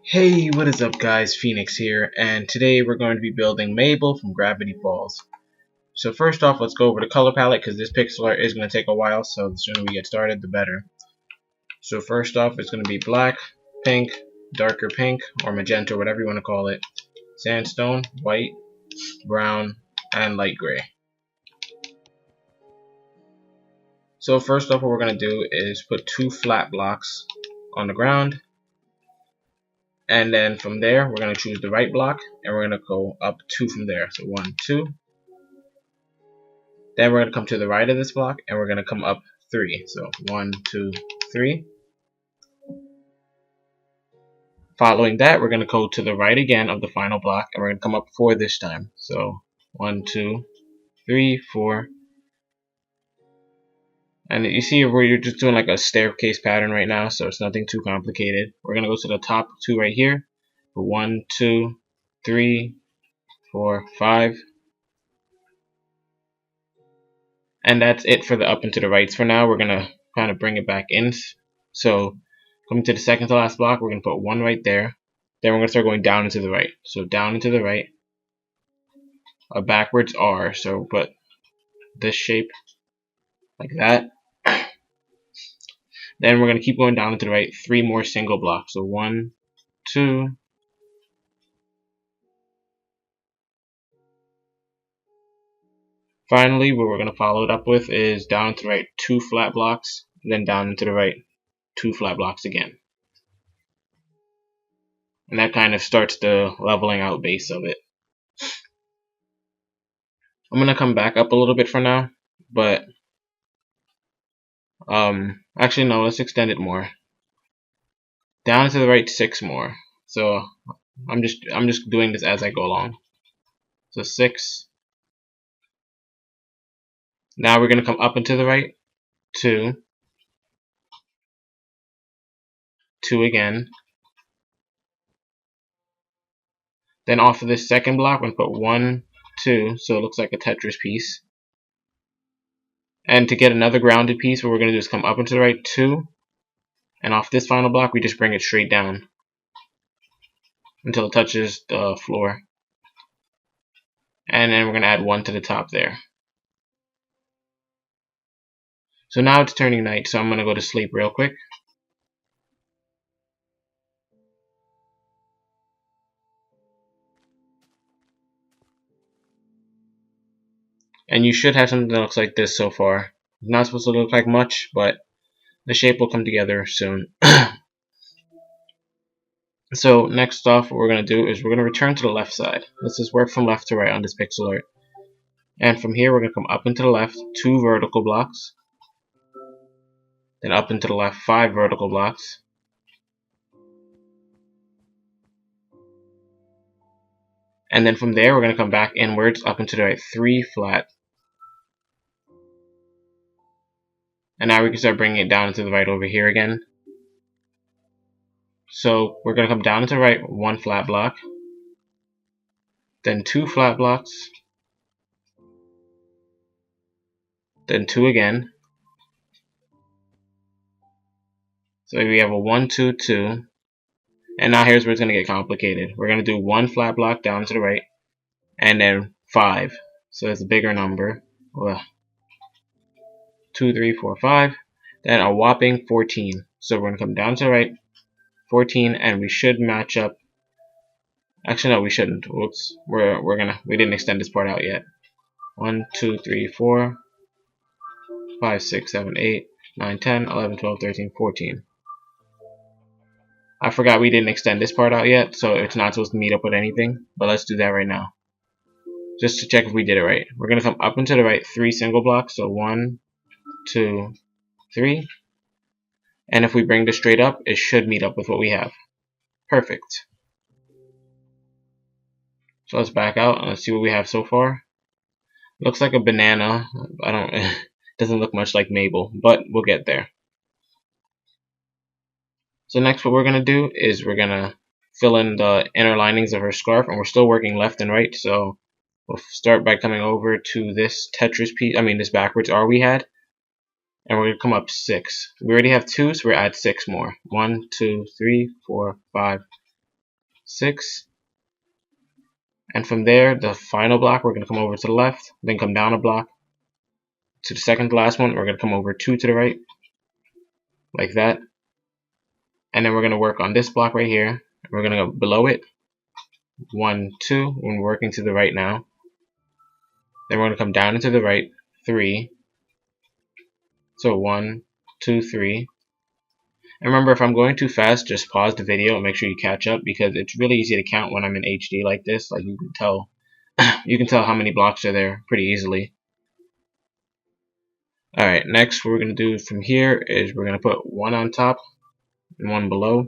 Hey, what is up guys, Phoenix here, and today we're going to be building Mabel from Gravity Falls. So first off, let's go over the color palette because this pixel art is going to take a while, so the sooner we get started, the better. So first off, it's going to be black, pink, darker pink, or magenta, whatever you want to call it, sandstone, white, brown, and light gray. So first off, what we're going to do is put two flat blocks on the ground. And then from there, we're going to choose the right block, and we're going to go up 2 from there. So 1, 2. Then we're going to come to the right of this block, and we're going to come up 3. So 1, 2, 3. Following that, we're going to go to the right again of the final block, and we're going to come up 4 this time. So 1, 2, 3, 4. And you see where you're just doing like a staircase pattern right now, so it's nothing too complicated. We're going to go to the top 2 right here. 1, 2, 3, 4, 5. And that's it for the up and to the rights for now. We're going to kind of bring it back in. So coming to the second to last block, we're going to put 1 right there. Then we're going to start going down and to the right. So down and to the right. A backwards R. So put this shape like that. Then we're going to keep going down and to the right. 3 more single blocks. So 1, 2. Finally, what we're going to follow it up with is down and to the right 2 flat blocks. Then down and to the right 2 flat blocks again. And that kind of starts the leveling out base of it. I'm going to come back up a little bit for now, but actually no, let's extend it more. Down to the right 6 more. So I'm just doing this as I go along. So 6. Now we're going to come up and to the right 2. 2 again. Then off of this second block, we're going to put 1, 2, so it looks like a Tetris piece. And to get another grounded piece, what we're going to do is come up and to the right 2. And off this final block, we just bring it straight down until it touches the floor. And then we're going to add 1 to the top there. So now it's turning night, so I'm going to go to sleep real quick. And you should have something that looks like this so far. It's not supposed to look like much, but the shape will come together soon. So next off, what we're going to do is we're going to return to the left side. Let's just work from left to right on this pixel art. And from here, we're going to come up and to the left 2 vertical blocks. Then up and to the left 5 vertical blocks. And then from there, we're going to come back inwards up and to the right 3 flat. And now we can start bringing it down to the right over here again. So we're going to come down and to the right 1 flat block. Then 2 flat blocks. Then 2 again. So we have a 1, 2, 2. And now here's where it's going to get complicated. We're going to do 1 flat block down to the right. And then 5. So it's a bigger number. 2, 3, 4, 5. Then a whopping 14. So we're going to come down to the right 14, and we should match up. Actually, no, we shouldn't. Whoops. We didn't extend this part out yet. 1, 2, 3, 4, 5, 6, 7, 8, 9, 10, 11, 12, 13, 14. I forgot we didn't extend this part out yet, so it's not supposed to meet up with anything. But let's do that right now, just to check if we did it right. We're going to come up and to the right 3 single blocks. So 1, 2, 3. And if we bring this straight up, it should meet up with what we have. Perfect. So let's back out and let's see what we have so far. Looks like a banana. It doesn't look much like Mabel, but we'll get there. So next what we're going to do is we're going to fill in the inner linings of her scarf, and we're still working left and right, so we'll start by coming over to this Tetris piece, this backwards R we had, and we're going to come up 6. We already have 2, so we're going to add 6 more. 1, 2, 3, 4, 5, 6. And from there, the final block, we're going to come over to the left, then come down a block to the second to last one. We're going to come over 2 to the right, like that. And then we're going to work on this block right here. We're going to go below it, 1, 2. We're working to the right now. Then we're going to come down and to the right, 3. So 1, 2, 3. And remember, if I'm going too fast, just pause the video and make sure you catch up, because it's really easy to count when I'm in HD like this. Like, you can tell, you can tell how many blocks are there pretty easily. All right, next what we're going to do from here is we're going to put 1 on top and 1 below,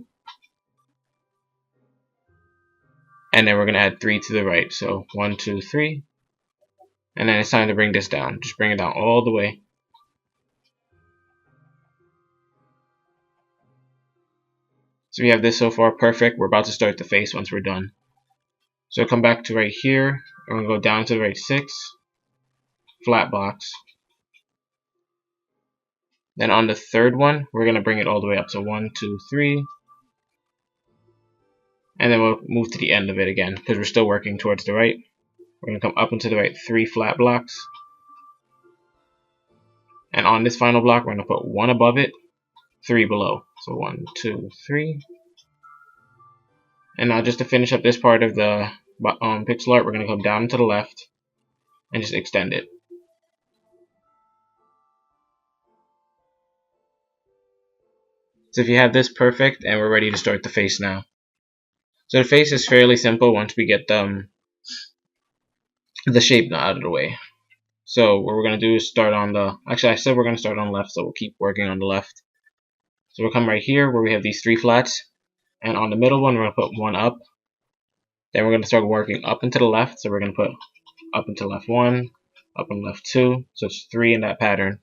and then we're going to add 3 to the right. So 1, 2, 3, and then it's time to bring this down. Just bring it down all the way. So we have this so far, perfect. We're about to start the face once we're done. So come back to right here. We're going to go down to the right 6, flat box. Then on the third one, we're going to bring it all the way up. So 1, 2, 3. And then we'll move to the end of it again, because we're still working towards the right. We're going to come up and to the right 3 flat blocks. And on this final block, we're going to put 1 above it, 3 below. So 1, 2, 3. And now just to finish up this part of the pixel art, we're going to come down to the left and just extend it. So if you have this perfect, and we're ready to start the face now. So the face is fairly simple once we get the shape out of the way. So what we're going to do is start on the, actually I said we're going to start on the left, so we'll keep working on the left. So we'll come right here where we have these 3 flats, and on the middle one we're going to put 1 up. Then we're going to start working up and to the left, so we're going to put up and to the left 1, up and left 2, so it's 3 in that pattern.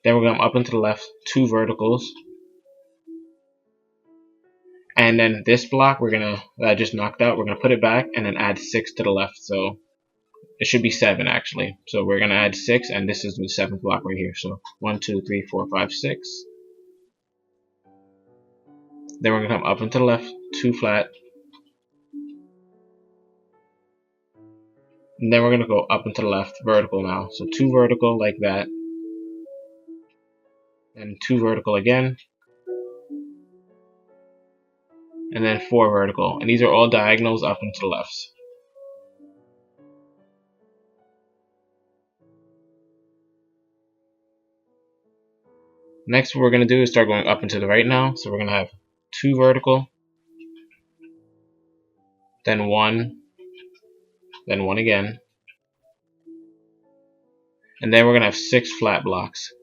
Then we're going to come up and to the left 2 verticals. And then this block we're going to, that I just knocked out, we're going to put it back and then add 6 to the left. So it should be 7 actually. So we're going to add 6, and this is the 7th block right here. So 1, 2, 3, 4, 5, 6. Then we're going to come up and to the left 2 flat. And then we're going to go up and to the left vertical now. So 2 vertical like that. And 2 vertical again. And then 4 vertical. And these are all diagonals up and to the left. Next what we're going to do is start going up and to the right now. So we're going to have 2 vertical. Then 1. Then 1 again. And then we're going to have 6 flat blocks.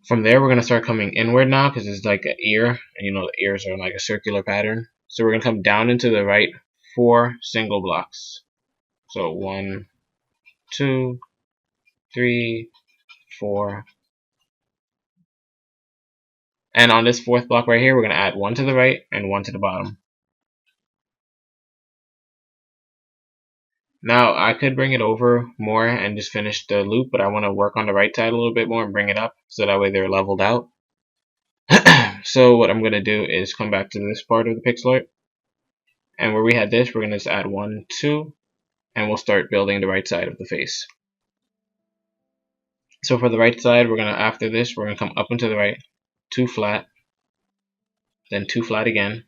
From there, we're going to start coming inward now, because it's like an ear, and you know the ears are like a circular pattern. So we're going to come down into the right 4 single blocks. So 1, 2, 3, 4. And on this 4th block right here, we're going to add 1 to the right and 1 to the bottom. Now, I could bring it over more and just finish the loop, but I want to work on the right side a little bit more and bring it up, so that way they're leveled out. So what I'm going to do is come back to this part of the pixel art. And where we had this, we're going to just add 1, 2, and we'll start building the right side of the face. So for the right side, we're going to, after this, we're going to come up and to the right, 2 flat, then 2 flat again.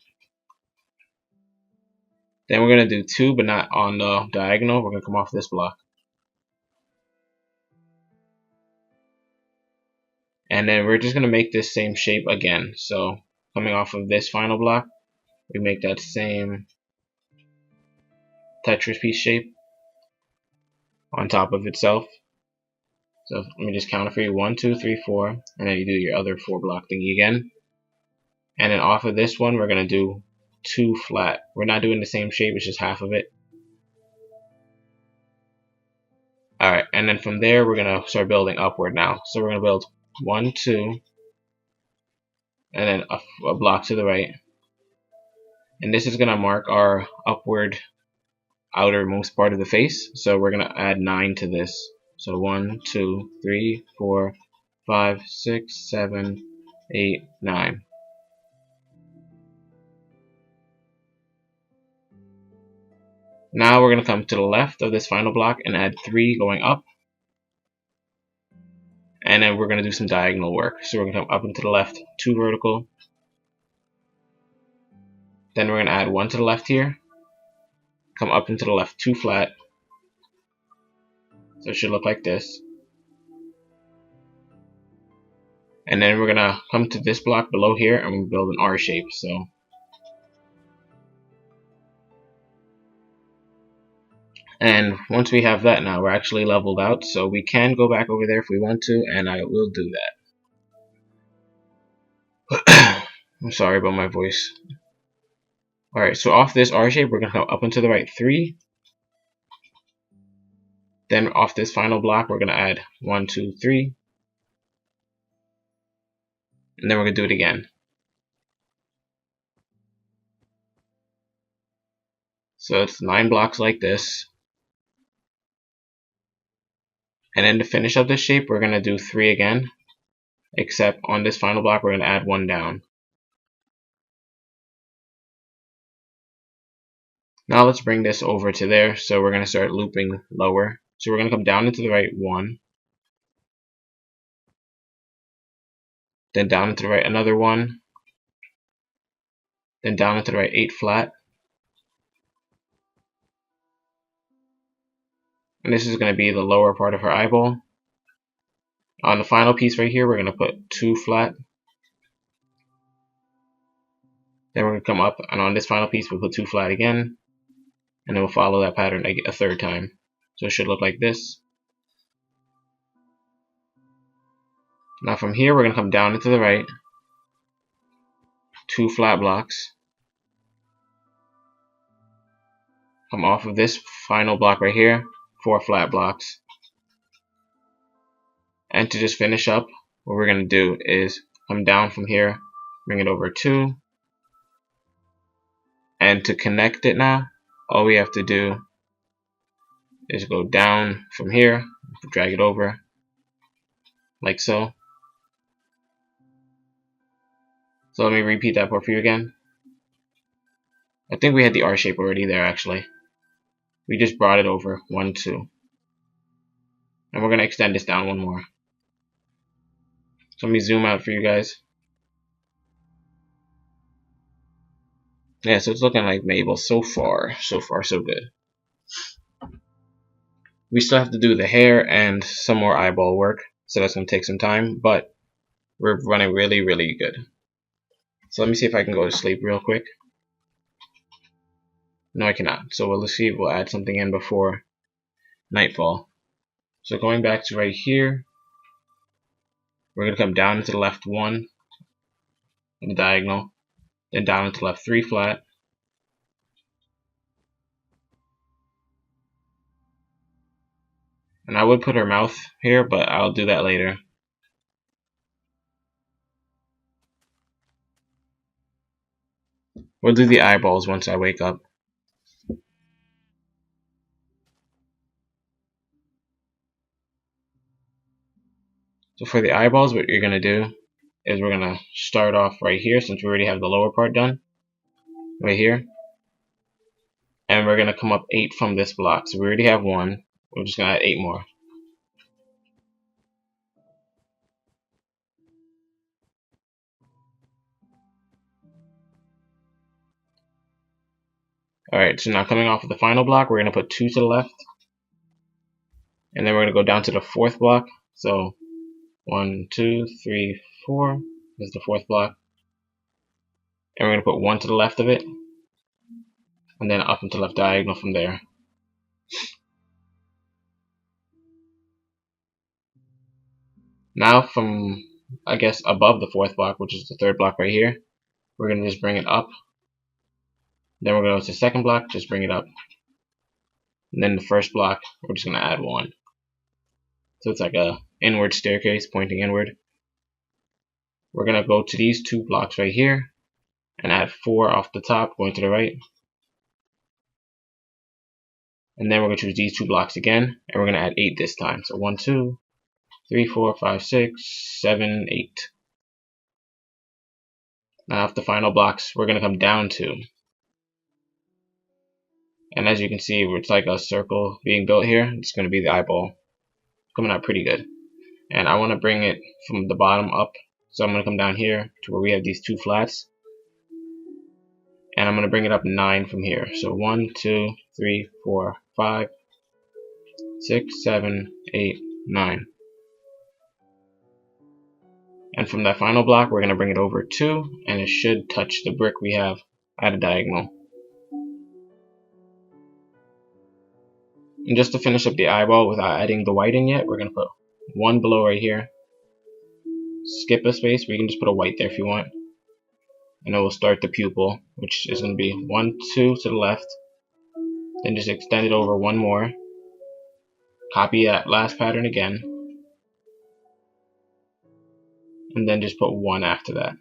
Then we're going to do 2, but not on the diagonal. We're going to come off this block. And then we're just going to make this same shape again. So coming off of this final block, we make that same Tetris piece shape on top of itself. So let me just count it for you. 1, 2, 3, 4. And then you do your other 4 block thingy again. And then off of this one, we're going to do 2 flat. We're not doing the same shape, it's just half of it. Alright, and then from there, we're going to start building upward now. So we're going to build 1, 2, and then a block to the right. And this is going to mark our upward outermost part of the face. So we're going to add 9 to this. So 1, 2, 3, 4, 5, 6, 7, 8, 9. Now we're going to come to the left of this final block and add 3 going up. And then we're going to do some diagonal work. So we're going to come up and to the left, 2 vertical. Then we're going to add 1 to the left here. Come up and to the left, 2 flat. So it should look like this. And then we're going to come to this block below here and we'll build an R shape. So and once we have that, now we're actually leveled out, so we can go back over there if we want to, and I will do that. I'm sorry about my voice. Alright, so off this R shape, we're going to come up and to the right 3. Then off this final block, we're going to add 1, 2, 3. And then we're going to do it again. So it's 9 blocks like this. And then to finish up this shape, we're going to do 3 again. Except on this final block, we're going to add 1 down. Now let's bring this over to there. So we're going to start looping lower. So we're going to come down into the right 1. Then down into the right another 1. Then down into the right 8 flat. And this is going to be the lower part of her eyeball. On the final piece right here, we're going to put 2 flat. Then we're going to come up, and on this final piece, we'll put 2 flat again. And then we'll follow that pattern a third time. So it should look like this. Now from here, we're going to come down into the right. 2 flat blocks. Come off of this final block right here. 4 flat blocks. And to just finish up, what we're going to do is come down from here, bring it over 2. And to connect it now, all we have to do is go down from here, drag it over, like so. So let me repeat that part for you again. I think we had the R shape already there actually. We just brought it over 1, 2. And we're going to extend this down 1 more. So let me zoom out for you guys. Yeah, so it's looking like Mabel so far. So far, so good. We still have to do the hair and some more eyeball work. So that's going to take some time. But we're running really, really good. So let me see if I can go to sleep real quick. No, I cannot. So let's see if we'll add something in before nightfall. So going back to right here, we're going to come down into the left 1 in the diagonal, then down into the left 3 flat, and I would put her mouth here, but I'll do that later. We'll do the eyeballs once I wake up. So for the eyeballs, what you're going to do is we're going to start off right here since we already have the lower part done. Right here. And we're going to come up 8 from this block. So we already have 1. We're just going to add 8 more. Alright, so now coming off of the final block, we're going to put 2 to the left. And then we're going to go down to the 4th block. So 1, 2, 3, 4 is the 4th block. And we're going to put 1 to the left of it. And then up into left diagonal from there. Now from, I guess, above the 4th block, which is the 3rd block right here, we're going to just bring it up. Then we're going to go to the 2nd block, just bring it up. And then the 1st block, we're just going to add 1. So it's like a inward staircase pointing inward. We're going to go to these 2 blocks right here and add 4 off the top going to the right. And then we're going to choose these 2 blocks again, and we're going to add 8 this time. So 1, 2, 3, 4, 5, 6, 7, 8. Now off the final blocks, we're going to come down 2. And as you can see, it's like a circle being built here. It's going to be the eyeball. Coming out pretty good. And I want to bring it from the bottom up. So I'm going to come down here to where we have these 2 flats. And I'm going to bring it up 9 from here. So 1, 2, 3, 4, 5, 6, 7, 8, 9. And from that final block, we're going to bring it over 2, and it should touch the brick we have at a diagonal. And just to finish up the eyeball without adding the white in yet, we're going to put 1 below right here. Skip a space, we can just put a white there if you want. And it will start the pupil, which is going to be 1, 2 to the left. Then just extend it over 1 more. Copy that last pattern again. And then just put 1 after that.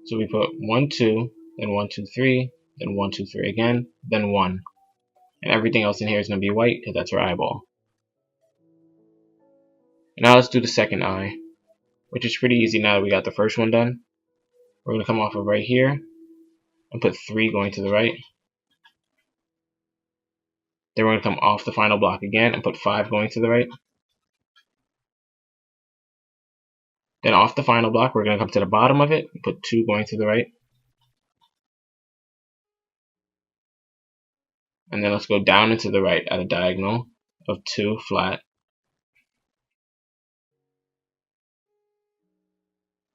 So we put 1, 2, then 1, 2, 3, then 1, 2, 3 again, then 1. And everything else in here is going to be white because that's our eyeball. And now let's do the second eye, which is pretty easy now that we got the first one done. We're going to come off of right here and put 3 going to the right. Then we're going to come off the final block again and put 5 going to the right. Then off the final block, we're going to come to the bottom of it and put 2 going to the right. And then let's go down into the right at a diagonal of 2 flat.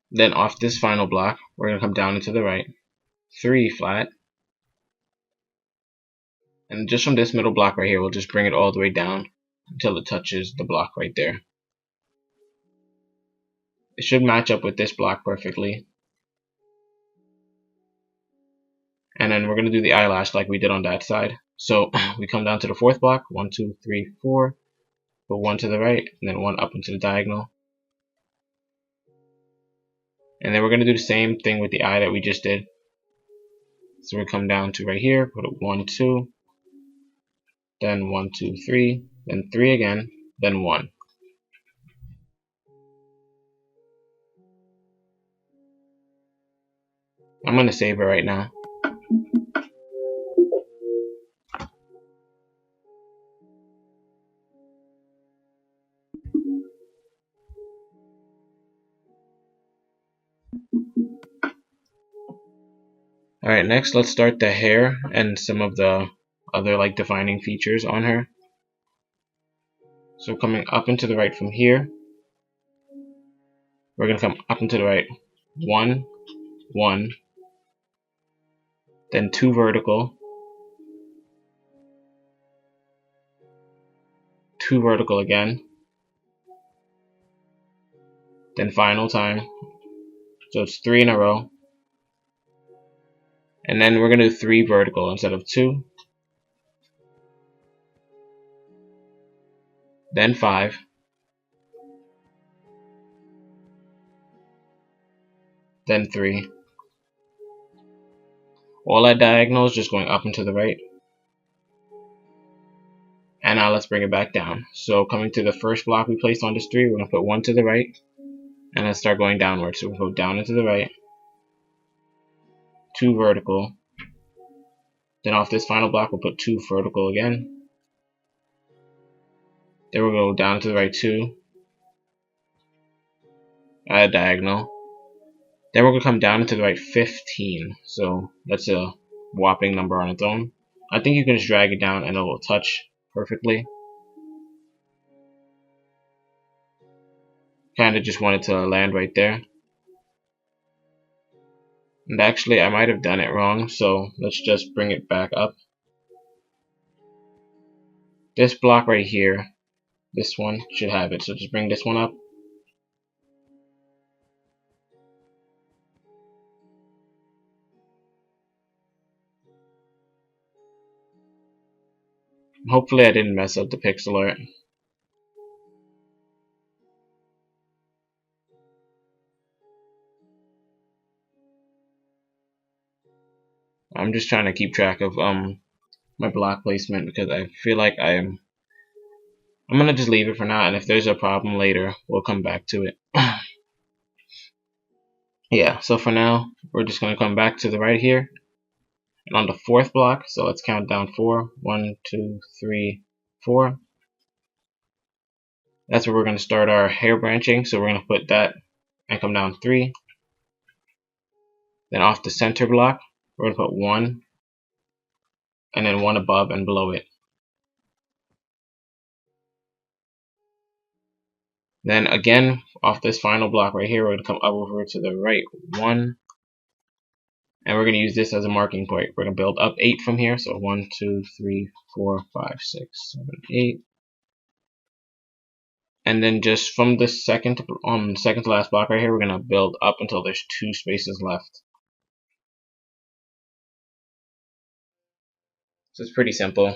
Then off this final block, we're going to come down into the right, 3 flat. And just from this middle block right here, we'll just bring it all the way down until it touches the block right there. It should match up with this block perfectly. And then we're going to do the eyelash like we did on that side. So we come down to the 4th block, 1, 2, 3, 4, put 1 to the right, and then 1 up into the diagonal. And then we're going to do the same thing with the eye that we just did. So we come down to right here, put a 1, 2, then 1, 2, 3, then 3 again, then 1. I'm going to save it right now. Alright, next let's start the hair and some of the other like defining features on her. So coming up into the right from here, we're going to come up into the right 1, 1, then 2 vertical, 2 vertical again, then final time. So it's 3 in a row. And then we're going to do 3 vertical instead of 2. Then 5. Then 3. All at diagonals, just going up and to the right. And now let's bring it back down. So coming to the first block we placed on this 3, we're going to put 1 to the right. And let's start going downward. So we'll go down and to the right. 2 vertical. Then off this final block, we'll put 2 vertical again. Then we'll go down to the right 2. At a diagonal. Then we're going to come down into the right 15. So that's a whopping number on its own. I think you can just drag it down and it will touch perfectly. Kinda just wanted to land right there. And actually I might have done it wrong, so let's just bring it back up. This block right here, this one should have it, so just bring this one up. Hopefully I didn't mess up the pixel art. I'm just trying to keep track of my block placement because I feel like I'm gonna just leave it for now, and if there's a problem later, we'll come back to it. Yeah, so for now, we're just going to come back to the right here. And on the fourth block, so let's count down 4. 1, 2, 3, 4. That's where we're going to start our hair branching. So we're going to put that and come down 3. Then off the center block, we're going to put 1. And then 1 above and below it. Then again, off this final block right here, we're going to come up over to the right 1. And we're going to use this as a marking point. We're going to build up 8 from here. So 1, 2, 3, 4, 5, 6, 7, 8. And then just from the second to last block right here, we're going to build up until there's 2 spaces left. So it's pretty simple.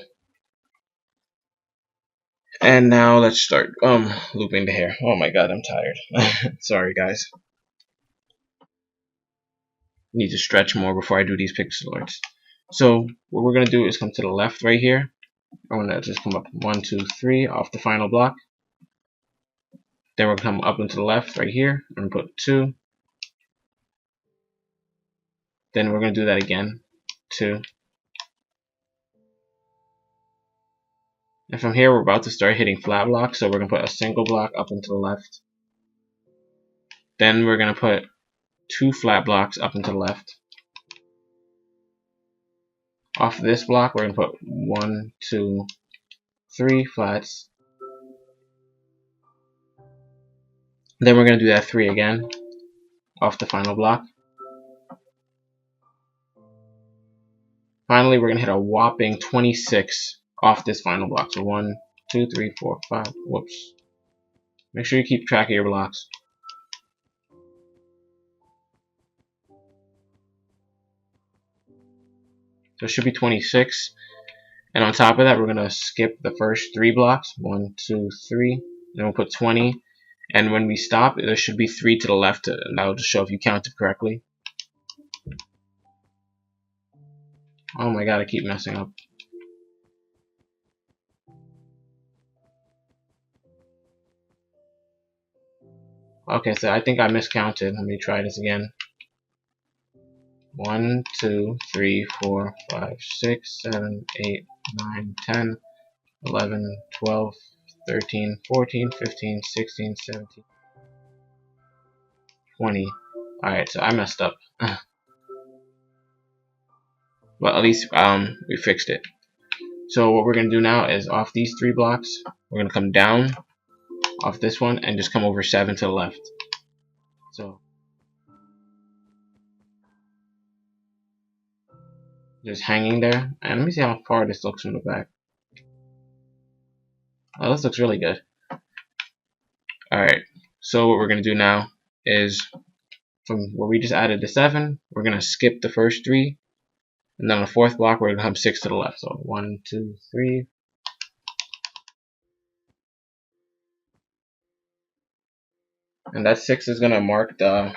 And now let's start looping the hair. Oh my god, I'm tired. Sorry guys. Need to stretch more before I do these pixel arts. So what we're gonna do is come to the left right here. I'm gonna just come up 1, 2, 3 off the final block. Then we'll come up into the left right here and put 2. Then we're gonna do that again, 2. And from here we're about to start hitting flat blocks, so we're gonna put a single block up into the left. Then we're gonna put 2 flat blocks up into the left. Off this block we're gonna put 1, 2, 3 flats. Then we're gonna do that 3 again off the final block. Finally, we're gonna hit a whopping 26 off this final block. So 1, 2, 3, 4, 5. Whoops. Make sure you keep track of your blocks. So it should be 26. And on top of that, we're gonna skip the first 3 blocks. 1, 2, 3. Then we'll put 20. And when we stop, there should be 3 to the left, and that'll just show if you counted correctly. Oh my god, I keep messing up. Okay, so I think I miscounted. Let me try this again. 1, 2, 3, 4, 5, 6, 7, 8, 9, 10, 11, 12, 13, 14, 15, 16, 17, 20. Alright, so I messed up. But at least we fixed it. So what we're going to do now is off these 3 blocks, we're going to come down off this one and just come over 7 to the left. So just hanging there. And let me see how far this looks from the back. Oh, this looks really good. Alright, so what we're going to do now is from where we just added the 7, we're going to skip the first 3. And then on the 4th block, we're going to come 6 to the left. So 1, 2, 3. And that 6 is going to mark the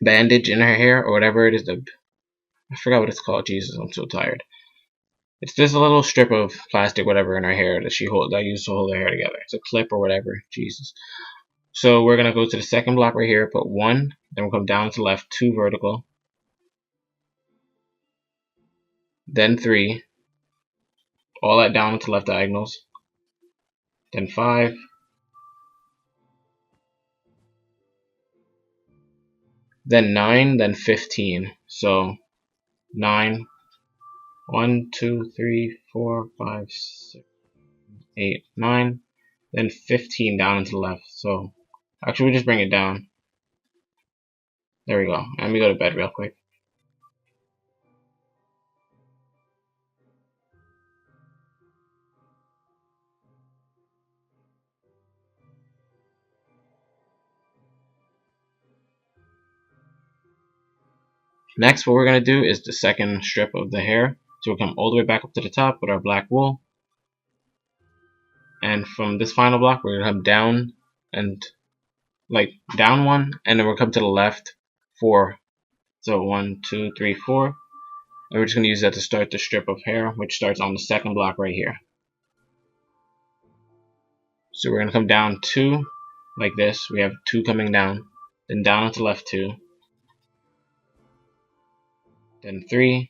bandage in her hair, or whatever it is. I forgot what it's called. Jesus, I'm so tired. It's just a little strip of plastic, whatever, in her hair that I use to hold her hair together. It's a clip or whatever. Jesus. So we're going to go to the 2nd block right here, put 1. Then we'll come down to the left, 2 vertical. Then 3. All that down to left diagonals. Then 5. Then 9, then 15. So 9, 1, 2, 3, 4, 5, 6, 8, 9, then 15 down and to the left. So actually, we just bring it down. There we go. Let me go to bed real quick. Next, what we're going to do is the 2nd strip of the hair. So we'll come all the way back up to the top with our black wool. And from this final block, we're going to come down and down 1, and then we'll come to the left 4. So 1, 2, 3, 4. And we're just going to use that to start the strip of hair, which starts on the 2nd block right here. So we're going to come down 2 like this. We have 2 coming down. then down to left 2, then 3,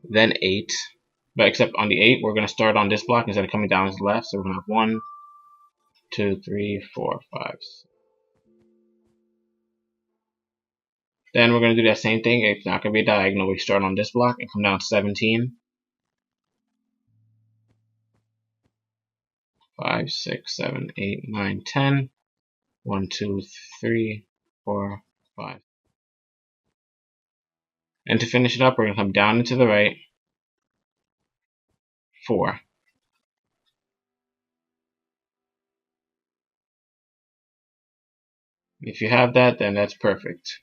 then 8. But except on the 8, we're going to start on this block instead of coming down to the left. So we're going to have 1, 2, 3, 4, 5. Then we're going to do that same thing. It's not going to be a diagonal. We start on this block and come down to 17. 5, 6, 7, 8, 9, 10. 1, 2, 3, 4, 5. And to finish it up, we're going to come down and to the right. 4. If you have that, then that's perfect.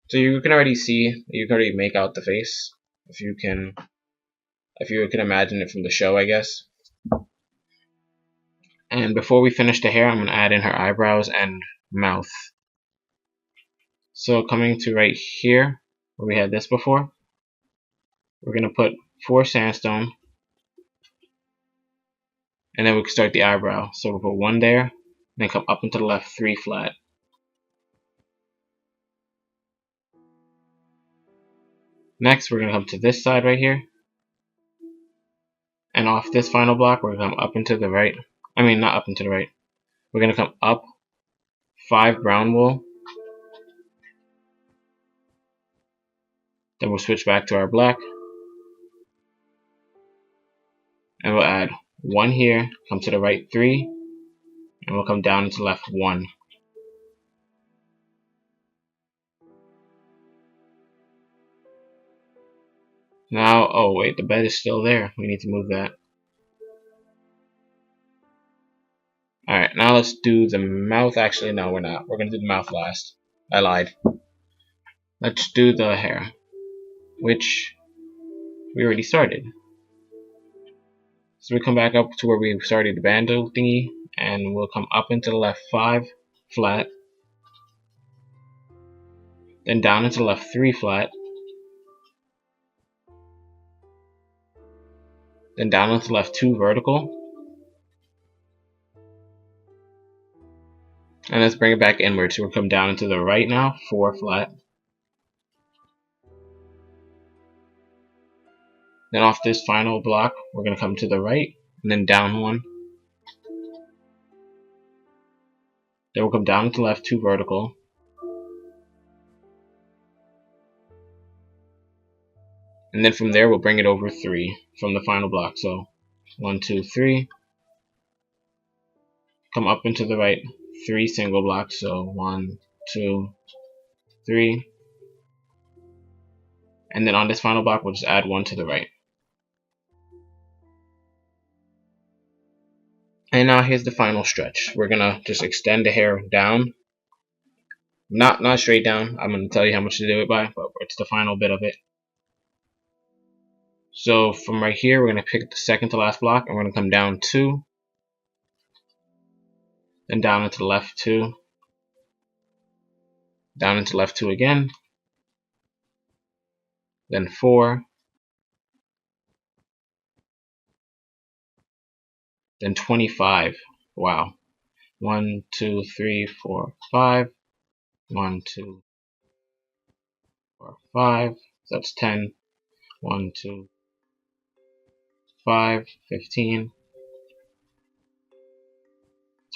So you can already see, you can already make out the face, if you can imagine it from the show, I guess. And before we finish the hair, I'm going to add in her eyebrows and mouth. So coming to right here, where we had this before, we're going to put 4 sandstone, and then we can start the eyebrow. So we'll put 1 there, then come up and to the left 3 flat. Next, we're going to come to this side right here, and off this final block, we're going to come up and to the right. I mean, not up and to the right. We're going to come up 5 brown wool. Then we'll switch back to our black. And we'll add 1 here, come to the right 3, and we'll come down and to left 1. Now, oh wait, the bed is still there. We need to move that. Alright, now let's do the mouth. Actually, no, we're not. We're going to do the mouth last. I lied. Let's do the hair, which we already started. So we come back up to where we started the bandeau thingy, and we'll come up into the left 5 flat, then down into the left 3 flat, then down into the left 2 vertical, and let's bring it back inward. So we'll come down into the right now 4 flat, then off this final block we're going to come to the right and then down 1, then we'll come down into the left 2 vertical, and then from there we'll bring it over 3 from the final block. So 1, 2, 3, come up into the right 3 single blocks. So 1, 2, 3, and then on this final block we'll just add 1 to the right. And now here's the final stretch. We're gonna just extend the hair down, not straight down. I'm gonna tell you how much to do it by, but it's the final bit of it. So from right here, we're going to pick the second to last block, and we're going to come down 2, then down into the left 2, down into left 2 again, then 4, then 25. Wow. 1, 2, 3, 4, 5. 1, 2, 4, 5. So that's 10. 1, 2, 5, 15,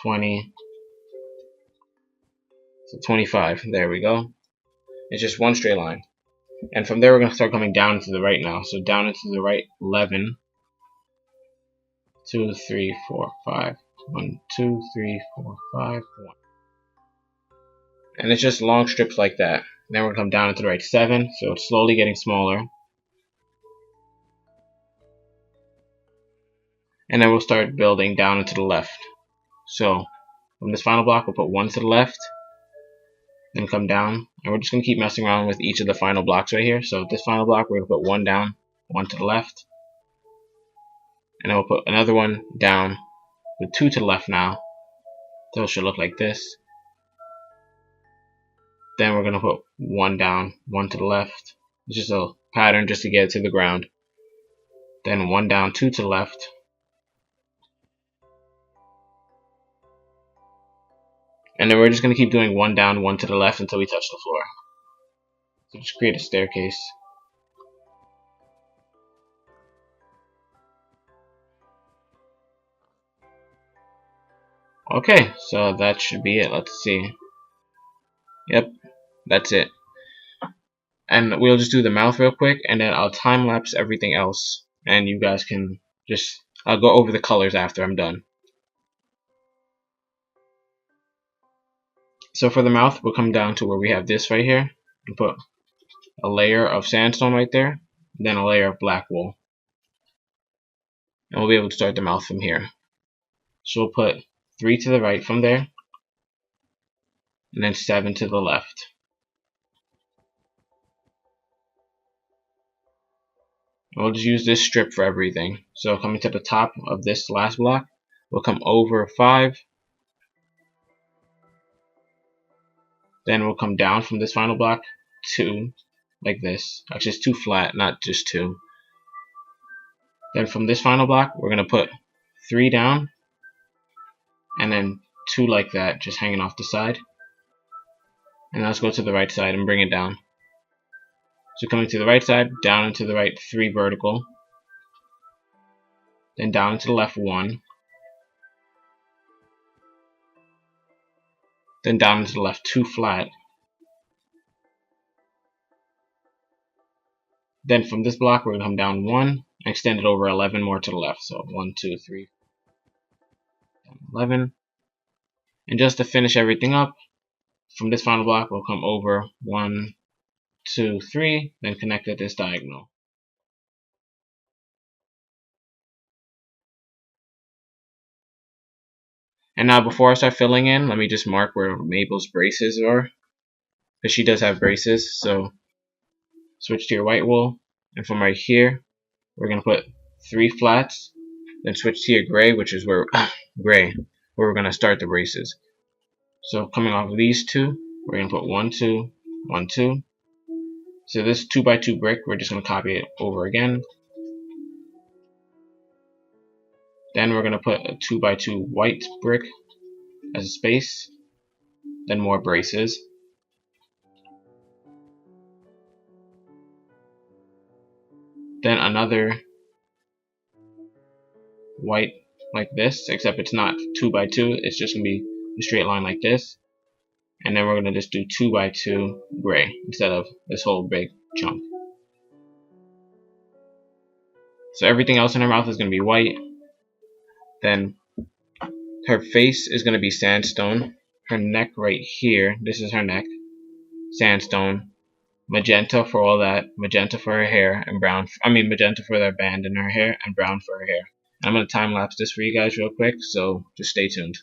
20, so 25. There we go. It's just one straight line. And from there we're going to start coming down to the right now. So down into the right 11, 2, 3, 4, 5. 1, 2, 3, 4, 5, 1. And it's just long strips like that. And then we're going to come down into the right 7, so it's slowly getting smaller. And then we'll start building down into the left. So from this final block we'll put 1 to the left, then come down, and we're just going to keep messing around with each of the final blocks right here. So this final block we're going to put 1 down, 1 to the left, and then we'll put another 1 down with 2 to the left now. So it should look like this. Then we're going to put 1 down, 1 to the left. It's just a pattern just to get it to the ground. Then 1 down, 2 to the left, And then we're just going to keep doing one down, one to the left until we touch the floor. So just create a staircase. Okay, so that should be it. Let's see. Yep, that's it. And we'll just do the mouth real quick, and then I'll time lapse everything else, and you guys can just, I'll go over the colors after I'm done. So for the mouth, we'll come down to where we have this right here, and put a layer of sandstone right there, then a layer of black wool. And we'll be able to start the mouth from here. So we'll put 3 to the right from there, and then 7 to the left. And we'll just use this strip for everything. So coming to the top of this last block, we'll come over 5. Then we'll come down from this final block 2, like this. Actually, it's 2 flat, not just 2. Then from this final block, we're going to put 3 down, and then 2 like that, just hanging off the side. And now let's go to the right side and bring it down. So coming to the right side, down and to the right 3 vertical. Then down and to the left 1. Then down and to the left 2 flat. Then from this block, we're going to come down 1 and extend it over 11 more to the left. So 1, 2, 3, 11. And just to finish everything up, from this final block, we'll come over 1, 2, 3, then connect at this diagonal. And now before I start filling in, let me just mark where Mabel's braces are, because she does have braces. So switch to your white wool, and from right here, we're going to put 3 flats, then switch to your gray, which is where where we're going to start the braces. So coming off of these 2, we're going to put 1, 2, 1, 2. So this 2x2 brick, we're just going to copy it over again. Then we're going to put a 2x2 white brick as a space. Then more braces. Then another white like this, except it's not 2x2, it's just going to be a straight line like this. And then we're going to just do 2x2 gray instead of this whole big chunk. So everything else in her mouth is going to be white. Then her face is going to be sandstone. Her neck right here, this is her neck, sandstone. Magenta for all that, magenta for her hair, and brown, magenta for that band in her hair, and brown for her hair. I'm going to time lapse this for you guys real quick, so just stay tuned.